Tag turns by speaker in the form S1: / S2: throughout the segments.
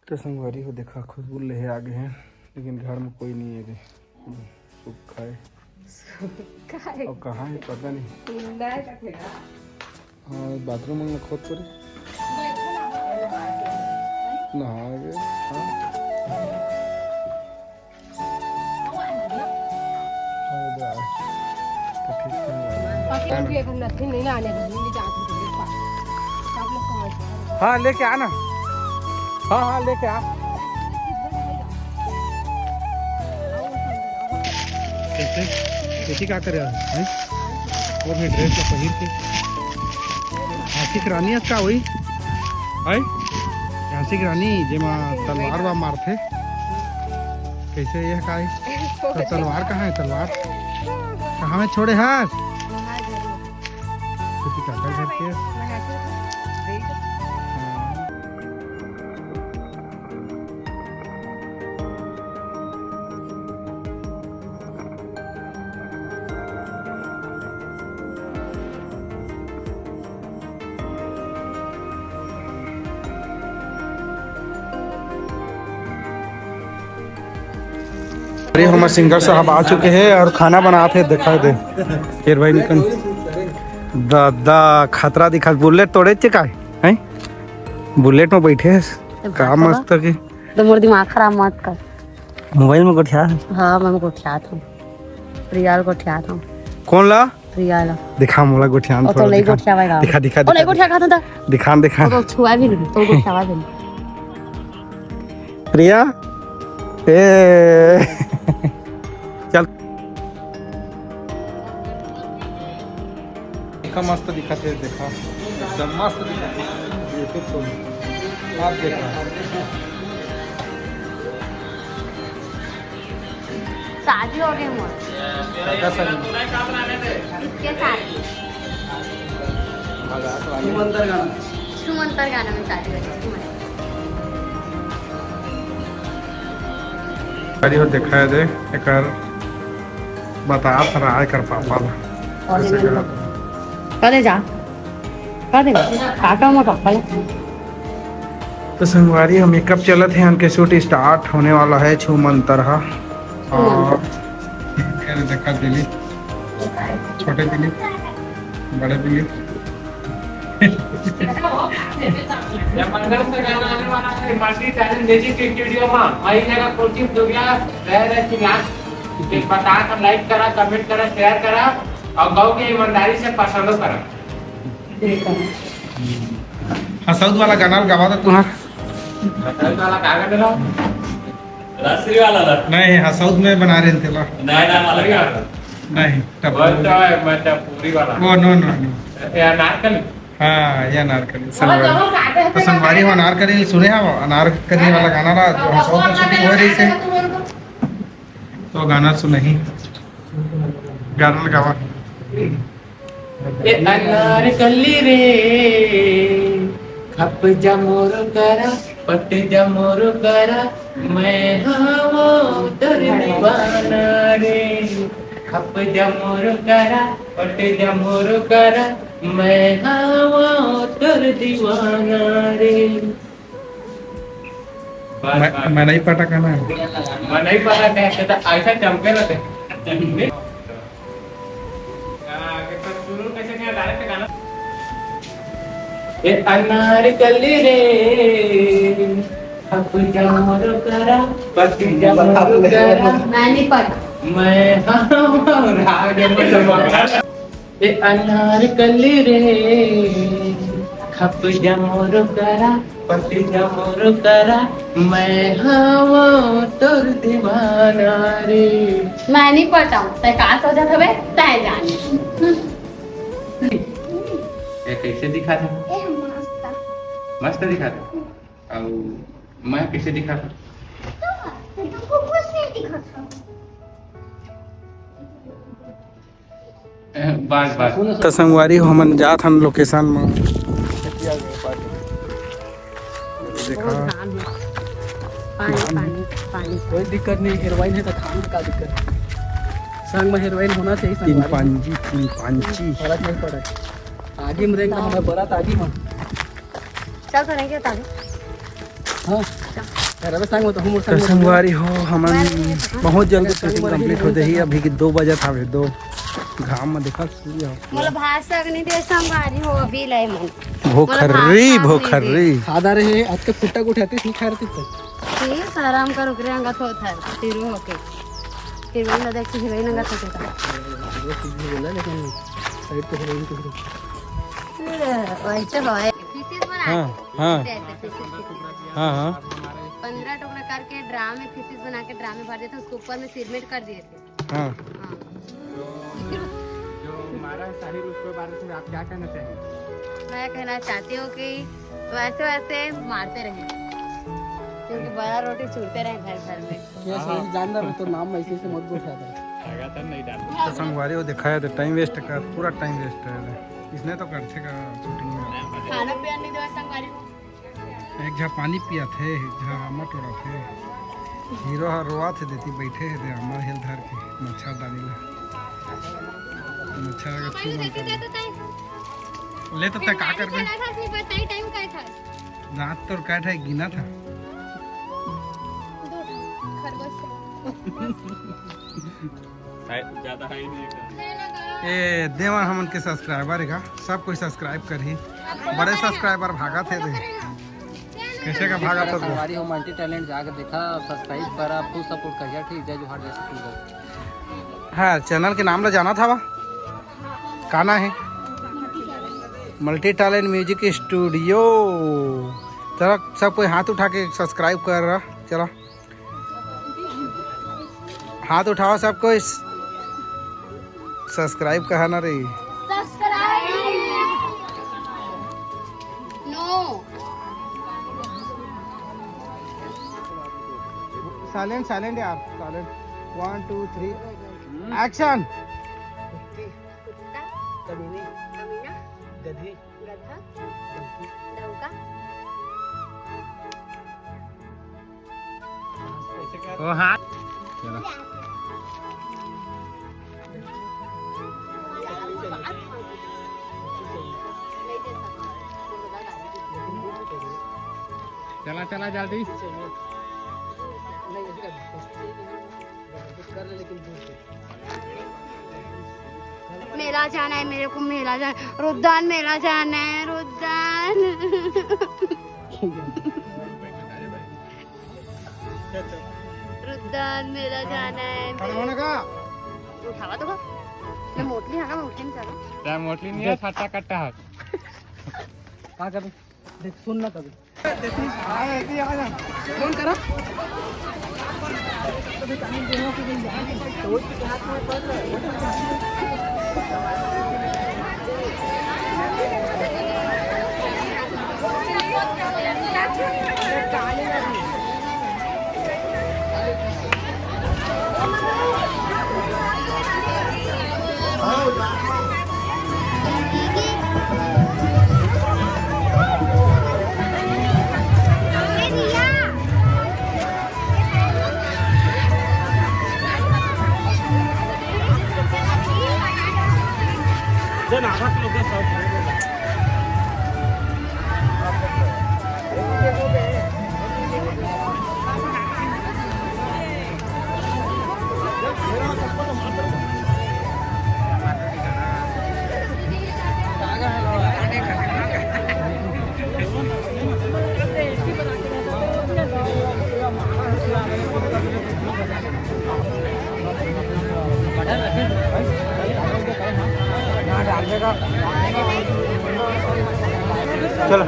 S1: तो संगवारी हो देखा खुशबू ले आगे हैं लेकिन घर में कोई नहीं है रे। सूखा है अब कहाँ है पता नहीं। हाँ बाथरूम में खोद करे नहा गए। हाँ लेके आना। हाँ लेके आ। कैसे क्या करे और मैं ड्रेस का पहिर के झांसी की रानी का हुई है। झांसी की रानी जेमा तलवार वा मारते कैसे यह का तो तलवार कहाँ है? तलवार कहाँ में छोड़े हाथ क्या घर के अरे हमारे सिंगर साहब आ चुके हैं और खाना बनाते दिखा दे फिर भाई निकल दादा खतरा दिखा। बुलेट तोड़े थे का है? बुलेट में बैठे हैं का मस्त के
S2: तो मोर दिमाग खराब मत कर।
S1: मोबाइल में गोठिया।
S2: हाँ मैं गोठिया था रियाल गोठिया था।
S1: कौन ला?
S2: रियाल
S1: दिखा मोला गोठिया
S2: तो नहीं गोठिया भाई
S1: दिखा दिखा
S2: ओ नहीं गोठिया खाता था
S1: दिखा
S2: तो छुआ भी नहीं तो गोठिया भी
S1: प्रिया ए चल देखा मस्त दिखा थे देखा एकदम मस्त दिखा थे ये तो आप देखा
S2: शादी हो गई मोर इसके साथ सुमंतर गाना में शादी हो गई।
S1: अरे वो देखा है दे एक बता रहा है कर पापा
S2: कदे जा कदे काका मोटा पहले
S1: तो संगवारी हम मेकअप चलत है उनके शूट स्टार्ट होने वाला है छू मंतर और देखा दिली छोटे दिली बड़े दिली
S3: मंगल से गाना आने वाला है मल्टी टैलेंट म्यूजिक स्टूडियो में वही जगह कोचिंग दुनिया रह रहे क्लास के बता कर लाइक करा कमेंट करा शेयर करा और गाँव की ईमानदारी से पसंद करा।
S1: हसौद वाला गाना गावा था तुम्हारा
S3: हसौद वाला कागज दे लो राष्ट्रीय वाला
S1: नहीं हसौद में बना रहे थे ला नहीं तब
S3: पूरी वाला
S1: वो नो
S3: यार नारकली
S1: हाँ ये अनारकली तो संगवारी हो अनारकली सुने हैं वो अनारकली वाला गाना रहा जो हसौद में शूटिंग हो रही थी तो गाना सुने ही गाना लगावा
S3: ये अनारकली रे खप जमोर करा पट जमोर करा मैं हवा उतर दीवाना रे खप जमोर करा पट जमोर करा मैं हवा उतर दीवाना रे।
S1: मैं नहीं पता कहना है
S3: मैं नहीं पता कहते तो ऐसा चमके रहते ए अनारकली रे खप जमोर करा पट जमोर करा
S2: मैं नहीं पढ़ा
S3: मैं ए अनारकली रे खप जमोर करा पट जमोर करा मैं हवा तोर दीवाना रे।
S2: मैं नहीं पढ़ता हूँ तय का सोचा था बे तय जाने
S3: ये कैसे दिखा था? मस्त दिखा था और मैं कैसे दिखा था? बस बस
S1: तो संगवारी हो हम जात हम लोकेशन में देखा
S2: पानी पानी पानी
S4: कोई दिक्कत नहीं। हेरोइन है तो खाने का दिक्कत है। संग में हेरोइन होना चाहिए।
S1: तीन पांची
S4: फर्क नहीं पड़ा। आगे में रहेंगे हमें बरात आगे में
S2: चल तो नहीं क्या ताकि
S4: हाँ यार अबे संग में तो हम
S1: तो संगवारी हो हमन बहुत जल्द शूटिंग कंप्लीट हो जाही। अभी के 2 बजे था 2 घाम में देखा सूर्य हो
S2: मला भाषा नहीं दे संभारी हो अभी लय मन
S1: भोखर्री भोखर्री
S4: खादा रहे आज के फुट्टा को उठाते नहीं खा रहे थे
S2: ठीक आराम कर उकरे अंगत होत है तिरु होके फिर वही ना देख के वही अंगत होते था
S4: वो कुछ भी बोला लेकिन साइड पे हीरोइन को
S2: वैसे होए फिशेस बना
S1: हाँ हाँ हाँ हाँ
S2: 15 टुकड़ा करके ड्राम में फिशेस बना के ड्राम में भर दिए थे उसको ऊपर में सीमेंट कर दिए थे।
S1: हाँ
S3: जो हमारा शाहिर उसके बारे में आप क्या कहना चाहेंगे?
S2: मैं कहना चाहती हूँ कि वैसे वैसे मारते रहे क्योंकि बड़ा रोटी छूटते रहे घर घर में।
S4: क्या सही जानदार तो नाम ऐसे से मत बोल था
S3: लगातार नहीं डाल
S1: तो संगवारी वो दिखाया तो टाइम वेस्ट कर पूरा टाइम वेस्ट है इसने तो करते का शूटिंग में
S2: खाना पीना नहीं देवा संगवारी को
S1: एक झा पानी पिया थे एक झा आमा टोरा थे हीरो हर रोआ थे देती बैठे थे आमा हिल धर के मच्छर डालीला मच्छर का छू ले तो तक का कर गए
S2: बताई टाइम का था
S1: रात तो काट है गिना था
S3: ज्यादा है नहीं
S1: ए देवा हमन के सब्सक्राइबर है का सब कोई सब्सक्राइब करी बड़े सब्सक्राइबर भागा थे कैसे का भागा था
S4: हमारी हो मल्टी टैलेंट जाकर देखा सब्सक्राइब करा फुल सपोर्ट करिए ठीक जय जोहार जैसे
S1: हाँ चैनल के नाम ला जाना था वा काना है मल्टी टैलेंट म्यूजिक स्टूडियो। चलो सब कोई हाथ उठा के सब्सक्राइब कर रहा चलो हाथ उठाओ सब कोई सब्सक्राइब कहा ना रही साइलेंट साइलेंट यार साइलेंट 1 2 3 एक्शन
S4: गधी
S2: गधा डौका
S3: ओ हाँ
S1: चलो
S3: चला चला जल्दी
S2: मेला जाना है मेरे को मेला जाना रुद्दान मेला जाना है रुद्दान रुद्दान मेला जाना है उठावा तो मैं मोटली हाँ मैं उठे नहीं सकता
S3: क्या मोटली नहीं है फटा कट्टा है
S4: क्या कर देख सुन ना कभी
S1: फोन करो चलो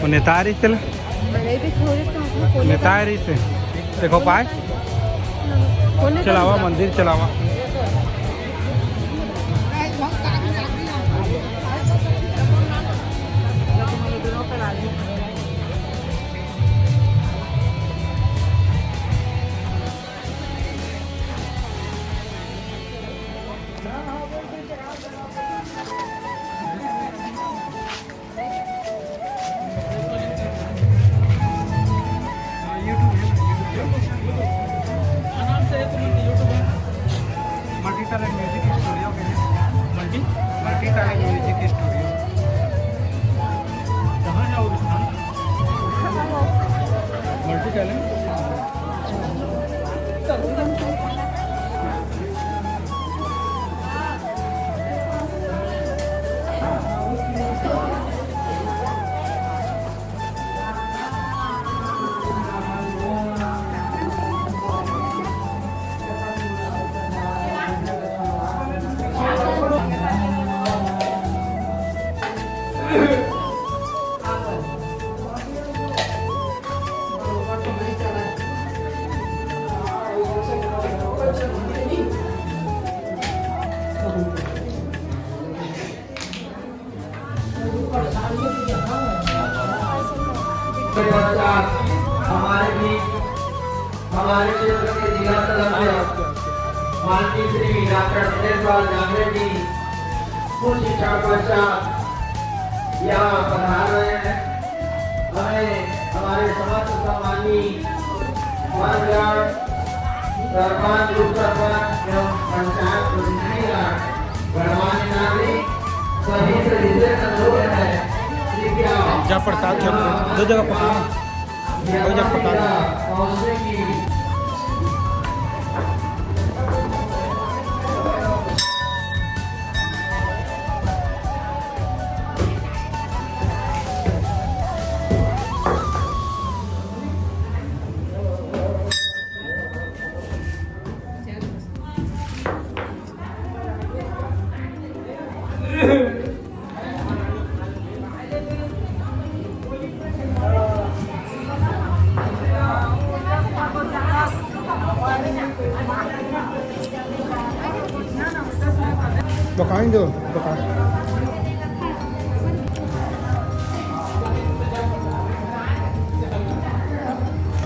S1: नेता रही चल नेता रही से देखो पाए चलावा मंदिर चलावा टैलेंट म्यूजिक स्टूडियो के मल्टी टैलेंट म्यूजिक स्टूडियो कहाँ है और स्थान मल्टी टैलेंट
S5: हमारे क्षेत्र के जिला सदस्य माननीय श्री डॉक्टर सुरेश जांगरे जी कुछ शिक्षा पश्चात यहाँ पधार रहे हैं। हमें हमारे समाज सम्मानी सरपंच उप सरपंच एवं पंचायत प्रतिनिधिगण गणमान्य नागरिक सभी से विशेष अनुरोध है।
S1: जा प्रसाद दो जगह पकड़ा दो जगह पकड़ा दुकान दो दुकान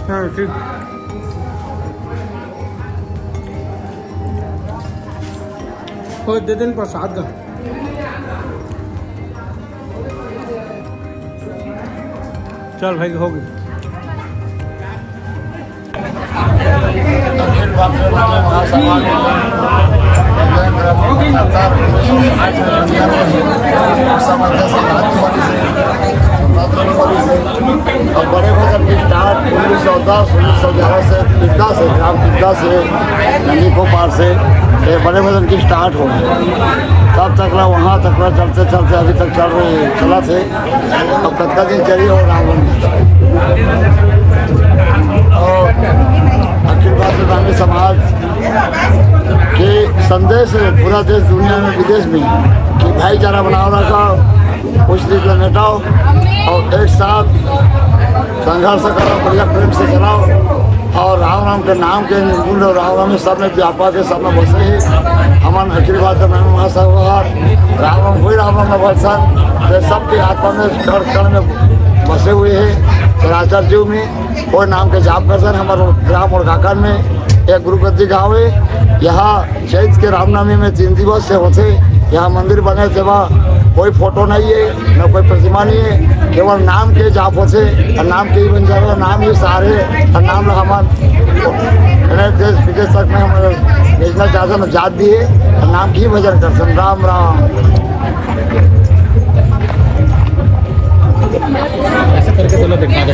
S1: हाँ ठीक हो दे दिन प्रसाद का चल भाई हो गई
S6: अखिल भारतीय महासमाज और बड़े भजन की स्टार्ट 1910-1911 से पिद्दा से ग्राम पिद्दा से नदी पार से ये बड़े भजन की स्टार्ट हो गई। तब तक वहाँ तक चलते चलते अभी तक चला थे। अब कतका दिन चली और रावण और अखिल भारतीय ब्राह्मण समाज के संदेश है पूरा देश दुनिया में विदेश में कि भाईचारा बनाओ रखा कुछ दिन मेटाओ और एक साथ संघर्ष करो बढ़िया प्रेम से चलाओ और राम के नाम के निर्गुण और राम में सब में व्यापक है सब में बसे है। हमारे अखिल भारतीय ब्राह्मण महासभा राम हुई राम न बसन सबके आत्मा में कण में बसे हुए हैं। चराचर जीव में कोई नाम के जाप कर सन हमारे ग्राम और काकन में एक गुरुगद्दी गाँव है। यहाँ चैत के रामनवमी में 3 दिवस से होते यहाँ मंदिर बने थे वहाँ कोई फोटो नहीं है न कोई प्रतिमा नहीं है केवल नाम के जाप होते और नाम के ही बन जाएगा नाम ही सारे और नाम हमारे देश विदेश तक में हम भेजना चाहते हैं जात दिए और नाम की ही भजन करते राम राम।
S1: ऐसा करके तो दिखा दे